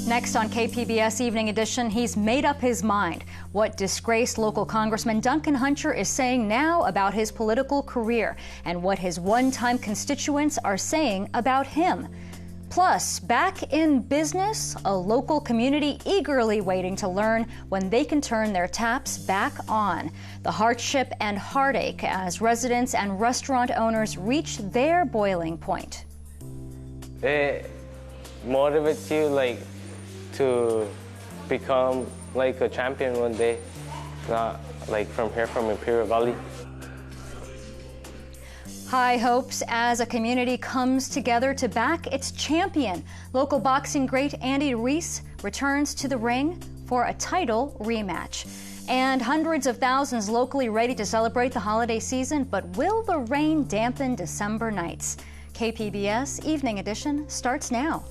Next on KPBS Evening Edition, he's made up his mind. What disgraced local Congressman Duncan Hunter is saying now about his political career and what his one-time constituents are saying about him. Plus, back in business, a local community eagerly waiting to learn when they can turn their taps back on. The hardship and heartache as residents and restaurant owners reach their boiling point. It motivates you to become like a champion one day, not like from Imperial Valley. High hopes as a community comes together to back its champion. Local boxing great Andy Reese returns to the ring for a title rematch. And hundreds of thousands locally ready to celebrate the holiday season, but will the rain dampen December nights? KPBS Evening Edition starts now.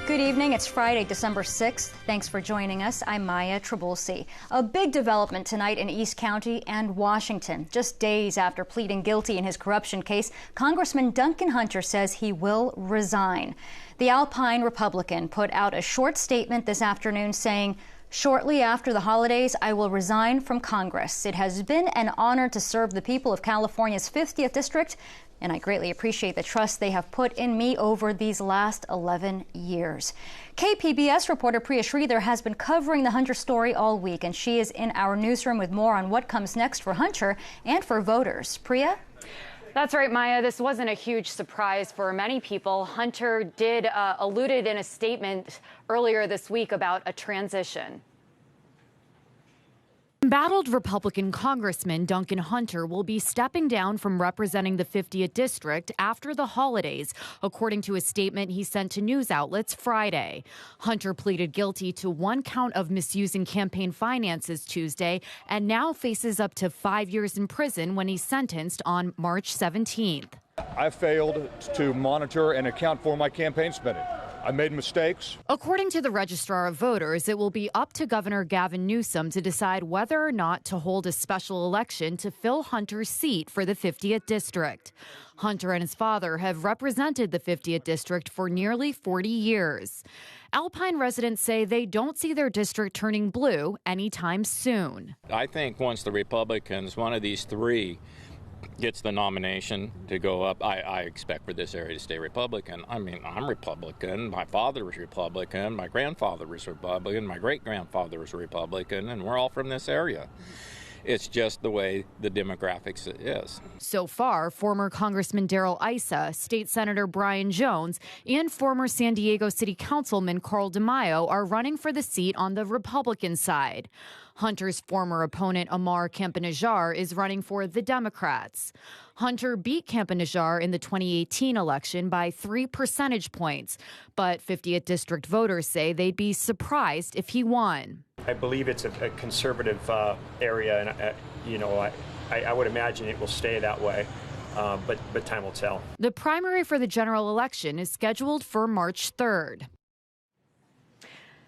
Good evening. It's Friday, December 6th. Thanks for joining us. I'm Maya Trabulsi. A big development tonight in East County and Washington. Just days after pleading guilty in his corruption case, Congressman Duncan Hunter says he will resign. The Alpine Republican put out a short statement this afternoon saying, "Shortly after the holidays, I will resign from Congress. It has been an honor to serve the people of California's 50th District, and I greatly appreciate the trust they have put in me over these last 11 years. KPBS reporter Priya Sridhar has been covering the Hunter story all week, and she is in our newsroom with more on what comes next for Hunter and for voters. Priya? That's right, Maya. This wasn't a huge surprise for many people. Hunter did alluded in a statement earlier this week about a transition. Embattled Republican Congressman Duncan Hunter will be stepping down from representing the 50th District after the holidays, according to a statement he sent to news outlets Friday. Hunter pleaded guilty to one count of misusing campaign finances Tuesday and now faces up to 5 years in prison when he's sentenced on March 17th. I failed to monitor and account for my campaign spending. I made mistakes. According to the Registrar of Voters, it will be up to Governor Gavin Newsom to decide whether or not to hold a special election to fill Hunter's seat for the 50th District. Hunter and his father have represented the 50th District for nearly 40 years. Alpine residents say they don't see their district turning blue anytime soon. I think once the Republicans, one of these three, gets the nomination to go up, I expect for this area to stay Republican. I mean, I'm Republican. My father was Republican. My grandfather was Republican. My great-grandfather was Republican, and we're all from this area. It's just the way the demographics is. So far, former Congressman Darrell Issa, State Senator Brian Jones, and former San Diego City Councilman Carl DeMaio are running for the seat on the Republican side. Hunter's former opponent, Amar Campa-Najjar, is running for the Democrats. Hunter beat Campa-Najjar in the 2018 election by 3 percentage points, but 50th District voters say they'd be surprised if he won. I believe it's a conservative area, and I would imagine it will stay that way, but time will tell. The primary for the general election is scheduled for March 3rd.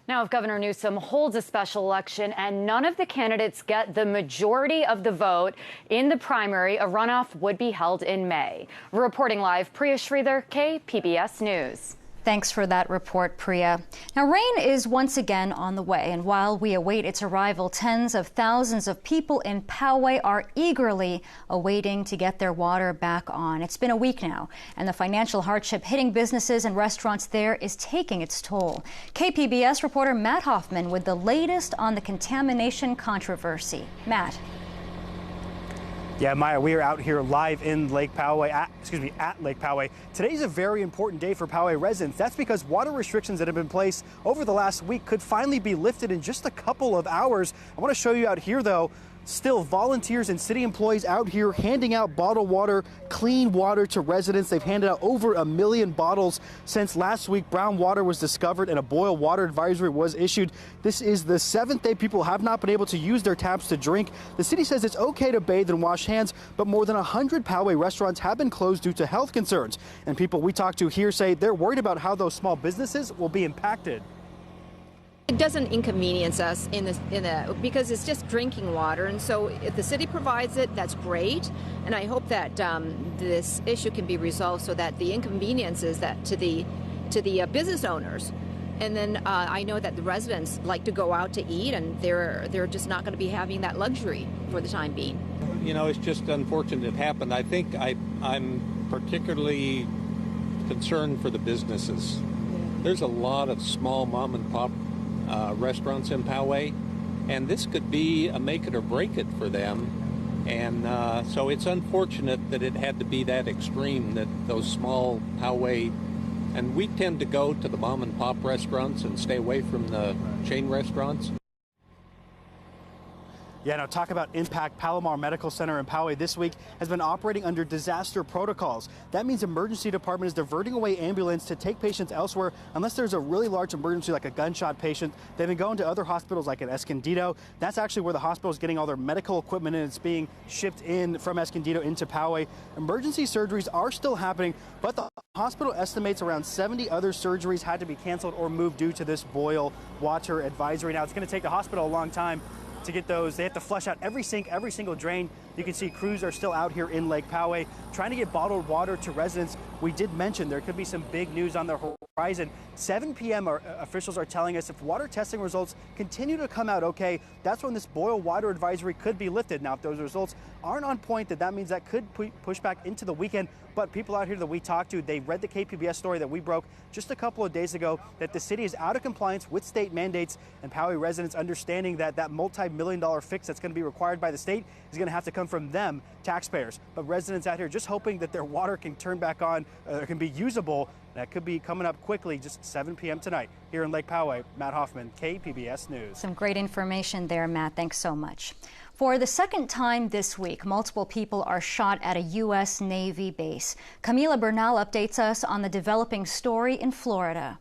Now, if Governor Newsom holds a special election and none of the candidates get the majority of the vote in the primary, a runoff would be held in May. Reporting live, Priya Sridhar, KPBS News. Thanks for that report, Priya. Now, rain is once again on the way, and while we await its arrival, tens of thousands of people in Poway are eagerly awaiting to get their water back on. It's been a week now, and the financial hardship hitting businesses and restaurants there is taking its toll. KPBS reporter Matt Hoffman with the latest on the contamination controversy. Matt. Yeah, Maya, we are out here live in Lake Poway, at Lake Poway. Today's a very important day for Poway residents. That's because water restrictions that have been placed over the last week could finally be lifted in just a couple of hours. I want to show you out here, though. Still, volunteers and city employees out here handing out bottled water, clean water to residents. They've handed out over 1 million bottles since last week. Brown water was discovered and a boil water advisory was issued. This is the 7th day people have not been able to use their taps to drink. The city says it's okay to bathe and wash hands, but more than 100 Poway restaurants have been closed due to health concerns. And people we talked to here say they're worried about how those small businesses will be impacted. It doesn't inconvenience us because it's just drinking water, and so if the city provides it, that's great. And I hope that this issue can be resolved so that the inconvenience is that to the business owners. And then I know that the residents like to go out to eat, and they're just not going to be having that luxury for the time being. You know, it's just unfortunate it happened. I think I'm particularly concerned for the businesses. There's a lot of small mom and pop restaurants in Poway, and this could be a make it or break it for them. And so it's unfortunate that it had to be that extreme, that those small Poway, and we tend to go to the mom and pop restaurants and stay away from the chain restaurants. Yeah, now talk about impact. Palomar Medical Center in Poway this week has been operating under disaster protocols. That means emergency department is diverting away ambulance to take patients elsewhere unless there's a really large emergency like a gunshot patient. They've been going to other hospitals like at Escondido. That's actually where the hospital is getting all their medical equipment, and it's being shipped in from Escondido into Poway. Emergency surgeries are still happening, but the hospital estimates around 70 other surgeries had to be canceled or moved due to this boil water advisory. Now, it's going to take the hospital a long time to get those. They have to flush out every sink, every single drain. You can see crews are still out here in Lake Poway trying to get bottled water to residents. We did mention there could be some big news on the horizon. 7 p.m. Officials are telling us if water testing results continue to come out okay, that's when this boil water advisory could be lifted. Now, if those results aren't on point, that means that could push back into the weekend. But people out here that we talked to, they read the KPBS story that we broke just a couple of days ago that the city is out of compliance with state mandates, and Poway residents understanding that multi-million-dollar fix that's going to be required by the state is going to have to come from them, taxpayers. But residents out here just hoping that their water can turn back on, can be usable. That could be coming up quickly, just 7 p.m. tonight here in Lake Poway. Matt Hoffman, KPBS News. Some great information there, Matt. Thanks so much. For the second time this week, multiple people are shot at a U.S. Navy base. Camila Bernal updates us on the developing story in Florida.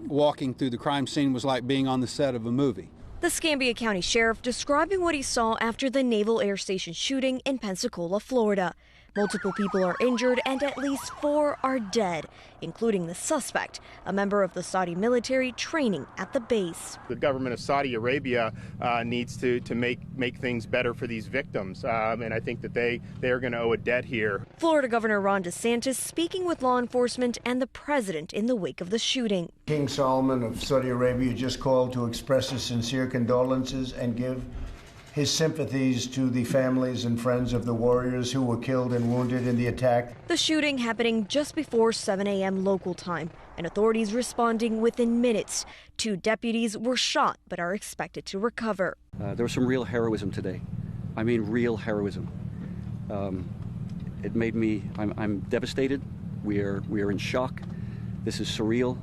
Walking through the crime scene was like being on the set of a movie. The Escambia County Sheriff describing what he saw after the Naval Air Station shooting in Pensacola, Florida. Multiple people are injured and at least 4 are dead, including the suspect, a member of the Saudi military training at the base. The government of Saudi Arabia needs to make things better for these victims, and I think that they are going to owe a debt here. Florida Governor Ron DeSantis speaking with law enforcement and the president in the wake of the shooting. King Salman of Saudi Arabia just called to express his sincere condolences and give his sympathies to the families and friends of the warriors who were killed and wounded in the attack. The shooting happening just before 7 a.m. local time, and authorities responding within minutes. 2 deputies were shot but are expected to recover. There was some real heroism today. I mean, real heroism. It made me, I'm devastated. We are in shock. This is surreal.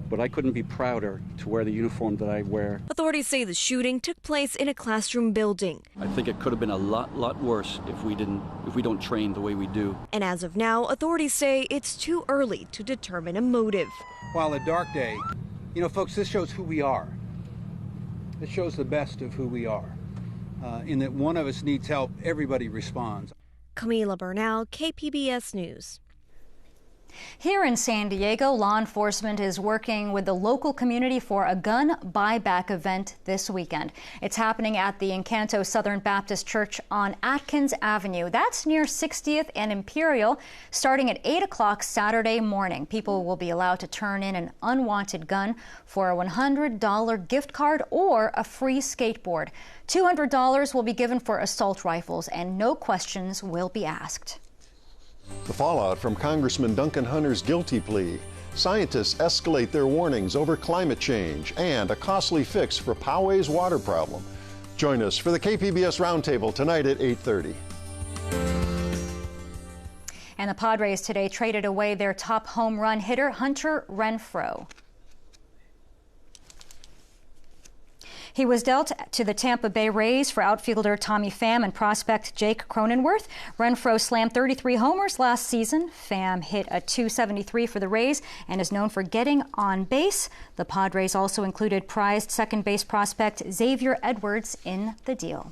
But I couldn't be prouder to wear the uniform that I wear. Authorities say the shooting took place in a classroom building. I think it could have been a lot worse if we don't train the way we do. And as of now, authorities say it's too early to determine a motive. While a dark day, you know, folks, this shows who we are. It shows the best of who we are. In that one of us needs help, everybody responds. Camila Bernal, KPBS News. Here in San Diego, law enforcement is working with the local community for a gun buyback event this weekend. It's happening at the Encanto Southern Baptist Church on Atkins Avenue. That's near 60th and Imperial, starting at 8 o'clock Saturday morning. People will be allowed to turn in an unwanted gun for a $100 gift card or a free skateboard. $200 will be given for assault rifles, and no questions will be asked. The fallout from Congressman Duncan Hunter's guilty plea. Scientists escalate their warnings over climate change and a costly fix for Poway's water problem. Join us for the KPBS Roundtable tonight at 8:30. And the Padres today traded away their top home run hitter, Hunter Renfro. He was dealt to the Tampa Bay Rays for outfielder Tommy Pham and prospect Jake Cronenworth. Renfro slammed 33 homers last season. Pham hit a .273 for the Rays and is known for getting on base. The Padres also included prized second base prospect Xavier Edwards in the deal.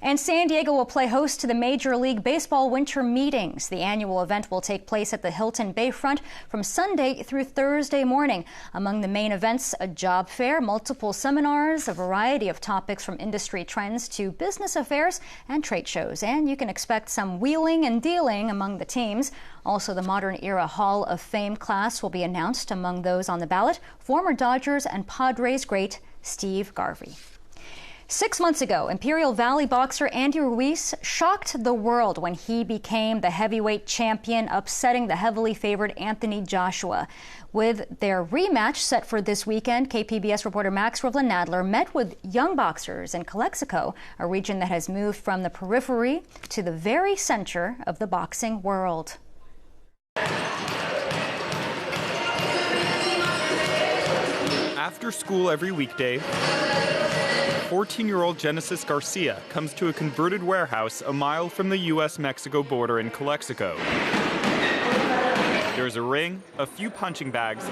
And San Diego will play host to the Major League Baseball Winter Meetings. The annual event will take place at the Hilton Bayfront from Sunday through Thursday morning. Among the main events, a job fair, multiple seminars, a variety of topics from industry trends to business affairs and trade shows. And you can expect some wheeling and dealing among the teams. Also, the Modern Era Hall of Fame class will be announced. Among those on the ballot, former Dodgers and Padres great Steve Garvey. 6 months ago, Imperial Valley boxer Andy Ruiz shocked the world when he became the heavyweight champion, upsetting the heavily favored Anthony Joshua. With their rematch set for this weekend, KPBS reporter Max Rivlin-Nadler met with young boxers in Calexico, a region that has moved from the periphery to the very center of the boxing world. After school every weekday, 14-year-old Genesis Garcia comes to a converted warehouse a mile from the U.S.-Mexico border in Calexico. There's a ring, a few punching bags,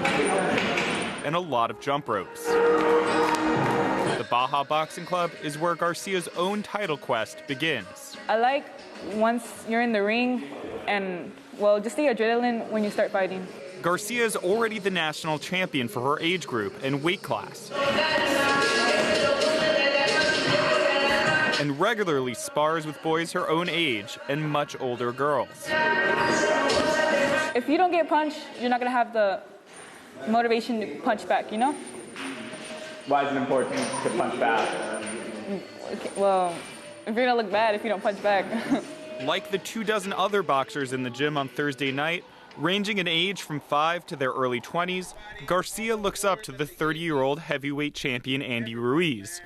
and a lot of jump ropes. The Baja Boxing Club is where Garcia's own title quest begins. I like once you're in the ring and, well, just the adrenaline when you start fighting. Garcia is already the national champion for her age group and weight class, and regularly spars with boys her own age and much older girls. If you don't get punched, you're not going to have the motivation to punch back, you know? Why is it important to punch back? Well, if you're going to look bad if you don't punch back. Like the 24 other boxers in the gym on Thursday night, ranging in age from 5 to their early 20s, Garcia looks up to the 30-year-old heavyweight champion Andy Ruiz,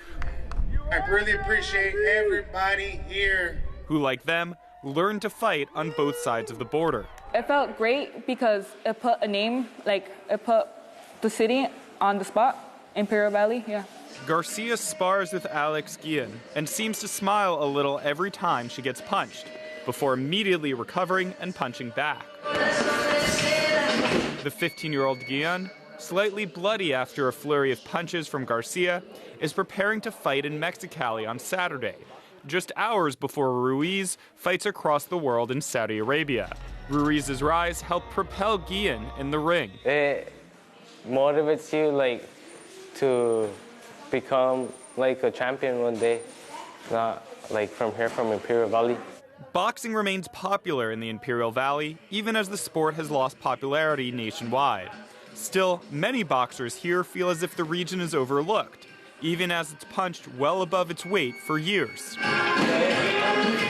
I really appreciate everybody here who, like them, learned to fight on both sides of the border. It felt great because it put a name, like it put the city on the spot, Imperial Valley, yeah. Garcia spars with Alex Guillen and seems to smile a little every time she gets punched, before immediately recovering and punching back. The 15-year-old Guillen, slightly bloody after a flurry of punches from Garcia, is preparing to fight in Mexicali on Saturday, just hours before Ruiz fights across the world in Saudi Arabia. Ruiz's rise helped propel Guillen in the ring. It motivates you to become a champion one day, not from here, from Imperial Valley. Boxing remains popular in the Imperial Valley, even as the sport has lost popularity nationwide. Still, many boxers here feel as if the region is overlooked, even as it's punched well above its weight for years.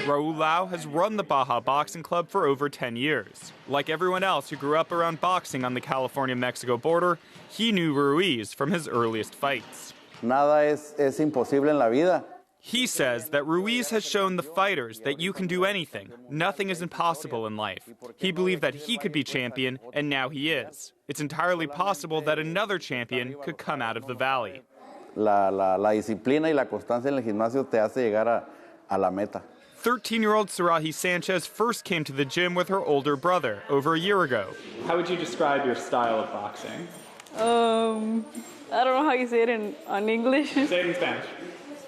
Raul Lau has run the Baja Boxing Club for over 10 years. Like everyone else who grew up around boxing on the California-Mexico border, he knew Ruiz from his earliest fights. Nada es imposible en la vida. He says that Ruiz has shown the fighters that you can do anything. Nothing is impossible in life. He believed that he could be champion, and now he is. It's entirely possible that another champion could come out of the valley. La disciplina y la constancia en el gimnasio te hace llegar a la meta. 13-year-old Sarahi Sanchez first came to the gym with her older brother over a year ago. How would you describe your style of boxing? I don't know how you say it in English. Say it in Spanish.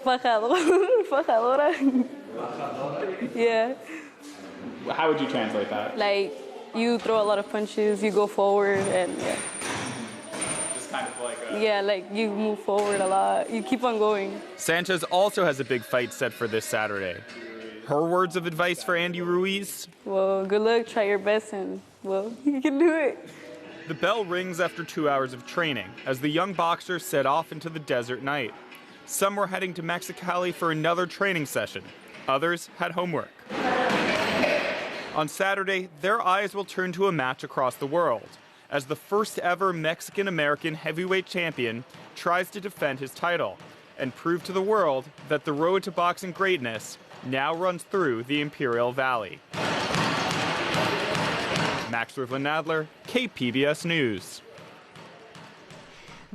Fajadora. Yeah. How would you translate that? Like, you throw a lot of punches, you go forward, and yeah. Just kind of like a... Yeah, like you move forward a lot. You keep on going. Sanchez also has a big fight set for this Saturday. Her words of advice for Andy Ruiz? Well, good luck, try your best, and, well, you can do it. The bell rings after 2 hours of training as the young boxers set off into the desert night. Some were heading to Mexicali for another training session. Others had homework. On Saturday, their eyes will turn to a match across the world, as the first ever Mexican-American heavyweight champion tries to defend his title and prove to the world that the road to boxing greatness now runs through the Imperial Valley. Max Rivlin-Nadler, KPBS News.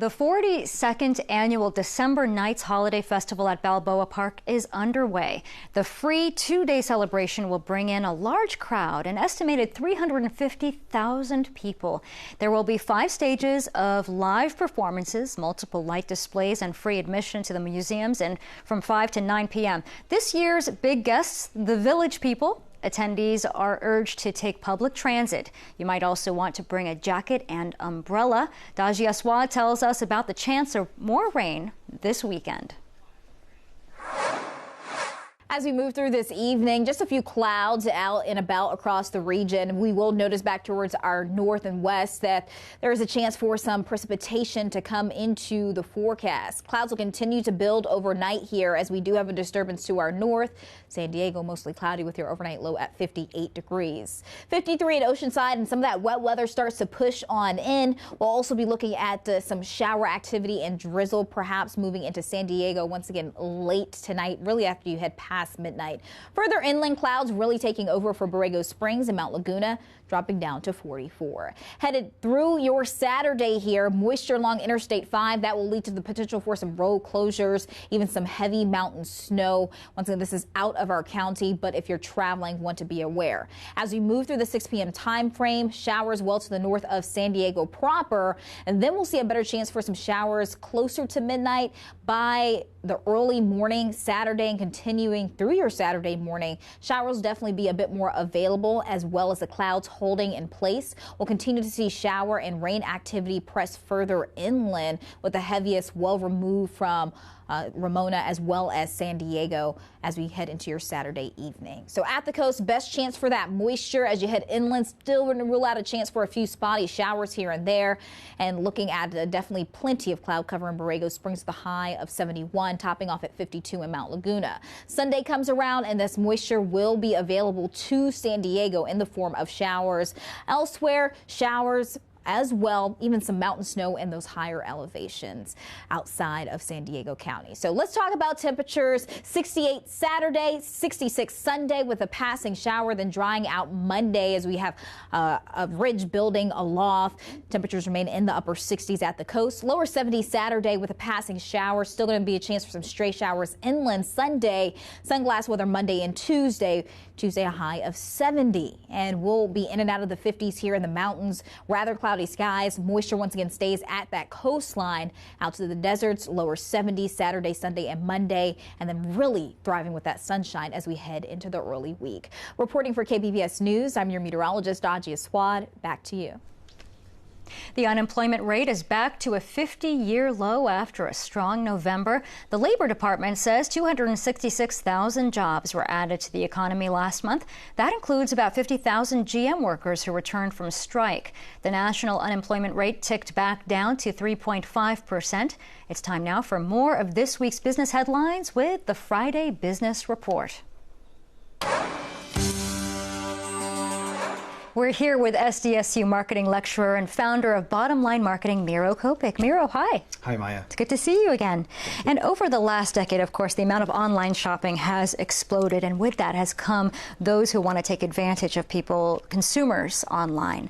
The 42nd annual December Nights Holiday Festival at Balboa Park is underway. The free two-day celebration will bring in a large crowd, an estimated 350,000 people. There will be 5 stages of live performances, multiple light displays, and free admission to the museums, and from 5 to 9 p.m. This year's big guests, the Village People. Attendees are urged to take public transit. You might also want to bring a jacket and umbrella. Dajia Swad tells us about the chance of more rain this weekend. As we move through this evening, just a few clouds out and about across the region. We will notice back towards our north and west that there is a chance for some precipitation to come into the forecast. Clouds will continue to build overnight here as we do have a disturbance to our north. San Diego mostly cloudy with your overnight low at 58 degrees. 53 at Oceanside, and some of that wet weather starts to push on in. We'll also be looking at some shower activity and drizzle perhaps moving into San Diego once again late tonight, really after you head past midnight. Further inland clouds really taking over for Borrego Springs and Mount Laguna, dropping down to 44. Headed through your Saturday here, moisture along Interstate 5, that will lead to the potential for some road closures, even some heavy mountain snow. Once again, this is out of our county, but if you're traveling, want to be aware. As we move through the 6 p.m. time frame, showers well to the north of San Diego proper, and then we'll see a better chance for some showers closer to midnight by the early morning Saturday and continuing through your Saturday morning. Showers definitely be a bit more available, as well as the clouds holding in place. We'll continue to see shower and rain activity press further inland, with the heaviest well removed from Ramona as well as San Diego as we head into your Saturday evening. So at the coast, best chance for that moisture as you head inland. Still going to rule out a chance for a few spotty showers here and there, and looking at definitely plenty of cloud cover in Borrego Springs, the high of 71, topping off at 52 in Mount Laguna. Sunday comes around and this moisture will be available to San Diego in the form of showers. Elsewhere, showers as well, even some mountain snow in those higher elevations outside of San Diego County. So let's talk about temperatures. 68 Saturday, 66 Sunday with a passing shower, then drying out Monday as we have a ridge building aloft. Temperatures remain in the upper 60s at the coast. Lower 70s Saturday with a passing shower. Still going to be a chance for some stray showers inland Sunday. Sunglass weather Monday and Tuesday. Tuesday a high of 70, and we'll be in and out of the 50s here in the mountains. Rather cloudy skies. Moisture once again stays at that coastline. Out to the deserts, lower 70s Saturday, Sunday, and Monday, and then really thriving with that sunshine as we head into the early week. Reporting for KPBS News, I'm your meteorologist, Dajia Swad. Back to you. The unemployment rate is back to a 50-year low after a strong November. The Labor Department says 266,000 jobs were added to the economy last month. That includes about 50,000 GM workers who returned from strike. The national unemployment rate ticked back down to 3.5%. It's time now for more of this week's business headlines with the Friday Business Report. We're here with SDSU marketing lecturer and founder of Bottom Line Marketing, Miro Kopik. Miro, hi. Hi, Maya. It's good to see you again. And over the last decade, of course, the amount of online shopping has exploded, and with that has come those who want to take advantage of consumers online.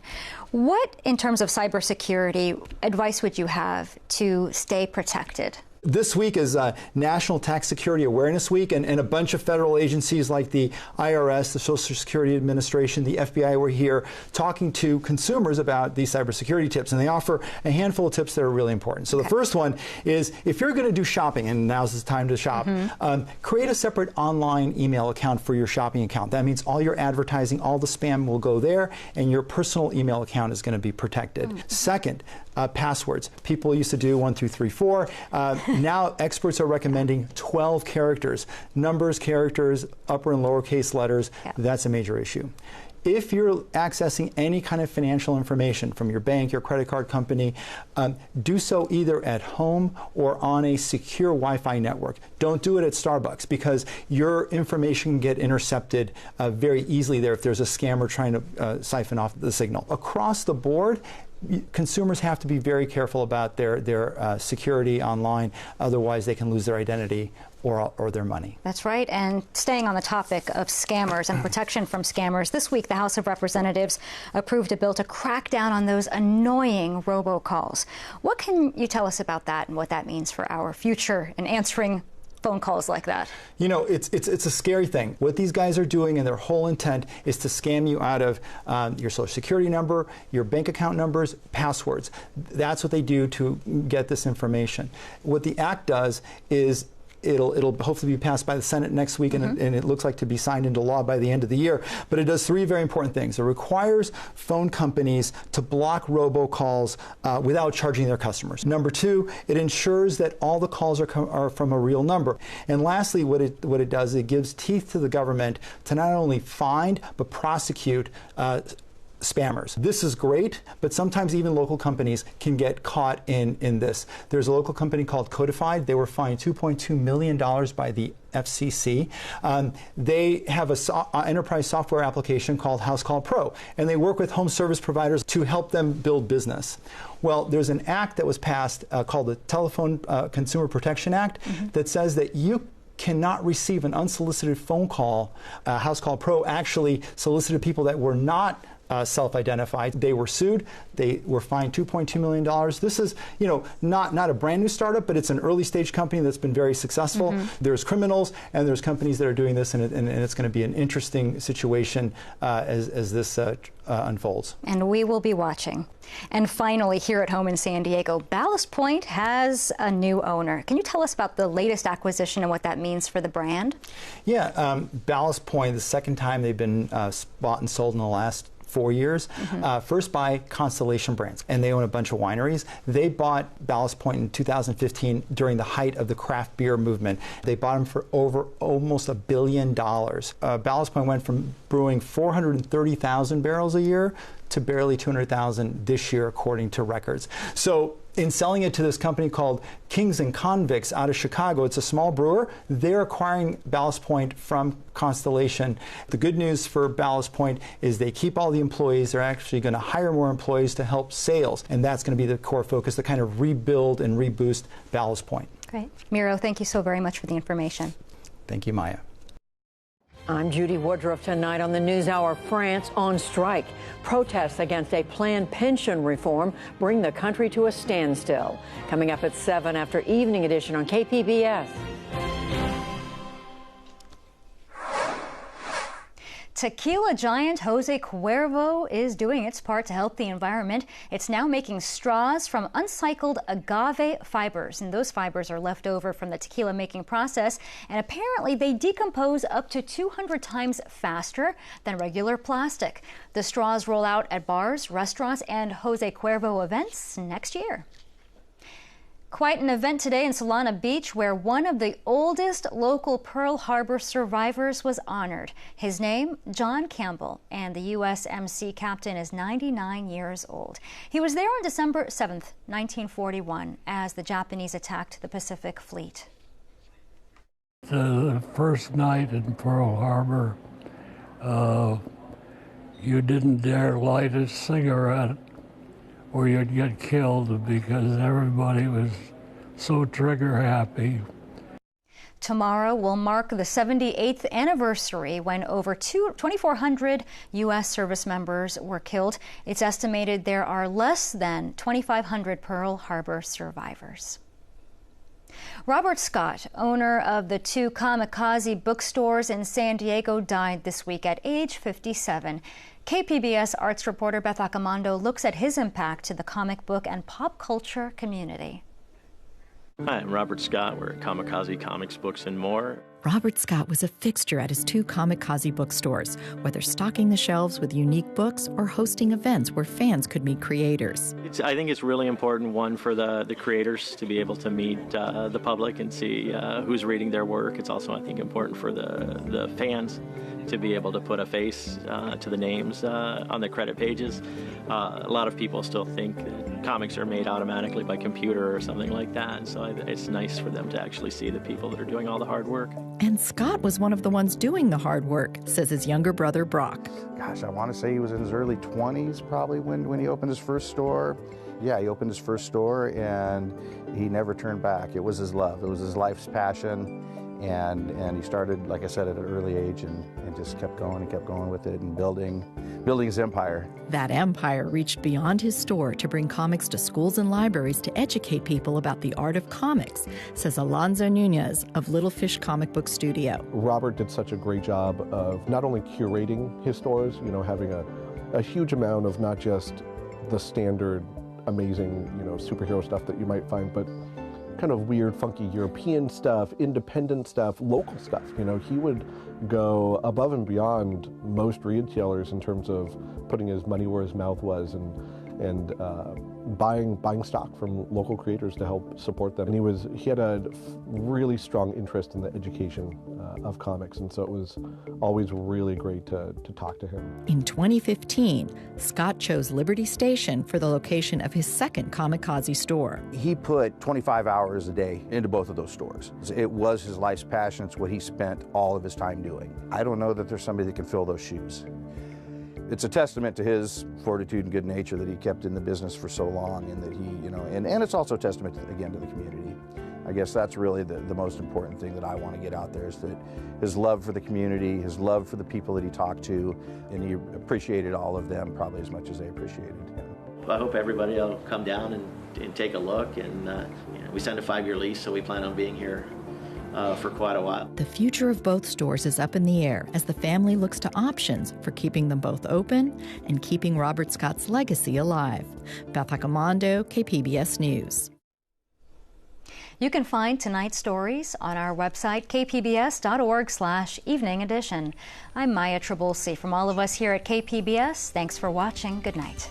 What, in terms of cybersecurity, advice would you have to stay protected? This week is National Tax Security Awareness Week, and a bunch of federal agencies like the IRS, the Social Security Administration, the FBI were here talking to consumers about these cybersecurity tips, and they offer a handful of tips that are really important. So the first one is, if you're going to do shopping, and now's the time to shop, create a separate online email account for your shopping account. That means all your advertising, all the spam will go there, and your personal email account is going to be protected. Second, passwords. People used to do 1, 2, 3, 4. Now experts are recommending 12 characters. Numbers, characters, upper and lowercase letters. Yeah. That's a major issue. If you're accessing any kind of financial information from your bank, your credit card company, do so either at home or on a secure Wi-Fi network. Don't do it at Starbucks, because your information can get intercepted very easily there if there's a scammer trying to siphon off the signal. Across the board, consumers have to be very careful about their security online, otherwise they can lose their identity or their money. That's right. And staying on the topic of scammers and protection from scammers, this week the House of Representatives approved a bill to crack down on those annoying robocalls. What can you tell us about that and what that means for our future in answering phone calls like that? You know, it's a scary thing. What these guys are doing, and their whole intent is to scam you out of your Social Security number, your bank account numbers, passwords. That's what they do to get this information. What the act does is it'll hopefully be passed by the Senate next week, and it looks like to be signed into law by the end of the year. But it does three very important things. It requires phone companies to block robocalls without charging their customers. Number two, it ensures that all the calls are from a real number. And lastly, what it does, it gives teeth to the government to not only find but prosecute spammers. This is great, but sometimes even local companies can get caught in this. There's a local company called Codified. They were fined $2.2 million by the FCC. They have an enterprise software application called House Call Pro, and they work with home service providers to help them build business. Well, there's an act that was passed called the Telephone Consumer Protection Act that says that you cannot receive an unsolicited phone call. House Call Pro actually solicited people that were not self-identified. They were sued. They were fined $2.2 million. This is, you know, not a brand new startup, but it's an early stage company that's been very successful. There's criminals and there's companies that are doing this, and it's going to be an interesting situation as this unfolds. And we will be watching. And finally, here at home in San Diego, Ballast Point has a new owner. Can you tell us about the latest acquisition and what that means for the brand? Yeah, Ballast Point, the second time they've been bought and sold in the last 4 years. First by Constellation Brands, and they own a bunch of wineries. They bought Ballast Point in 2015 during the height of the craft beer movement. They bought them for almost $1 billion. Ballast Point went from brewing 430,000 barrels a year to barely 200,000 this year, according to records. So in selling it to this company called Kings and Convicts out of Chicago, it's a small brewer, they're acquiring Ballast Point from Constellation. The good news for Ballast Point is they keep all the employees. They're actually going to hire more employees to help sales, and that's going to be the core focus, to kind of rebuild and reboost Ballast Point. Great. Miro, thank you so very much for the information. Thank you, Maya. I'm Judy Woodruff. Tonight on the NewsHour, France on strike. Protests against a planned pension reform bring the country to a standstill. Coming up at 7 after Evening Edition on KPBS. Tequila Giant Jose Cuervo is doing its part to help the environment. It's now making straws from uncycled agave fibers, and those fibers are left over from the tequila making process, and apparently they decompose up to 200 times faster than regular plastic. The straws roll out at bars, restaurants, and Jose Cuervo events next year. Quite an event today in Solana Beach, where one of the oldest local Pearl Harbor survivors was honored. His name, John Campbell, and the USMC captain is 99 years old. He was there on December 7th, 1941, as the Japanese attacked the Pacific Fleet. The first night in Pearl Harbor, you didn't dare light a cigarette or you'd get killed, because everybody was so trigger happy. Tomorrow will mark the 78th anniversary when over 2,400 U.S. service members were killed. It's estimated there are less than 2,500 Pearl Harbor survivors. Robert Scott, owner of the 2 Kamikaze bookstores in San Diego, died this week at age 57. KPBS arts reporter Beth Accomando looks at his impact to the comic book and pop culture community. Hi, I'm Robert Scott. We're at Kamikaze Comics, Books, and More. Robert Scott was a fixture at his 2 Kamikaze bookstores, whether stocking the shelves with unique books or hosting events where fans could meet creators. I think it's really important, one, for the creators to be able to meet the public and see who's reading their work. It's also, I think, important for the fans to be able to put a face to the names on the credit pages. A lot of people still think that comics are made automatically by computer or something like that, so it's nice for them to actually see the people that are doing all the hard work. And Scott was one of the ones doing the hard work, says his younger brother Brock. Gosh, I want to say he was in his early 20s probably when he opened his first store. Yeah, he opened his first store and he never turned back. It was his love. It was his life's passion. And he started, like I said, at an early age and just kept going with it and building his empire. That empire reached beyond his store to bring comics to schools and libraries to educate people about the art of comics, says Alonzo Nunez of Little Fish Comic Book Studio. Robert did such a great job of not only curating his stores, having a huge amount of not just the standard amazing, superhero stuff that you might find, but kind of weird, funky European stuff, independent stuff, local stuff. He would go above and beyond most retailers in terms of putting his money where his mouth was and buying stock from local creators to help support them. And he had a really strong interest in the education of comics, and so it was always really great to talk to him. In 2015, Scott chose Liberty Station for the location of his second Kamikaze store. He put 25 hours a day into both of those stores. It was his life's passion. It's what he spent all of his time doing. I don't know that there's somebody that can fill those shoes. It's a testament to his fortitude and good nature that he kept in the business for so long, and that he, and it's also a testament, again, to the community. I guess that's really the most important thing that I want to get out there, is that his love for the community, his love for the people that he talked to, and he appreciated all of them probably as much as they appreciated him. I hope everybody will come down and take a look, and we signed a 5-year lease, so we plan on being here for quite a while. The future of both stores is up in the air as the family looks to options for keeping them both open and keeping Robert Scott's legacy alive. Beth Accomando, KPBS News. You can find tonight's stories on our website, kpbs.org/evening edition. I'm Maya Trabulsi. From all of us here at KPBS, thanks for watching. Good night.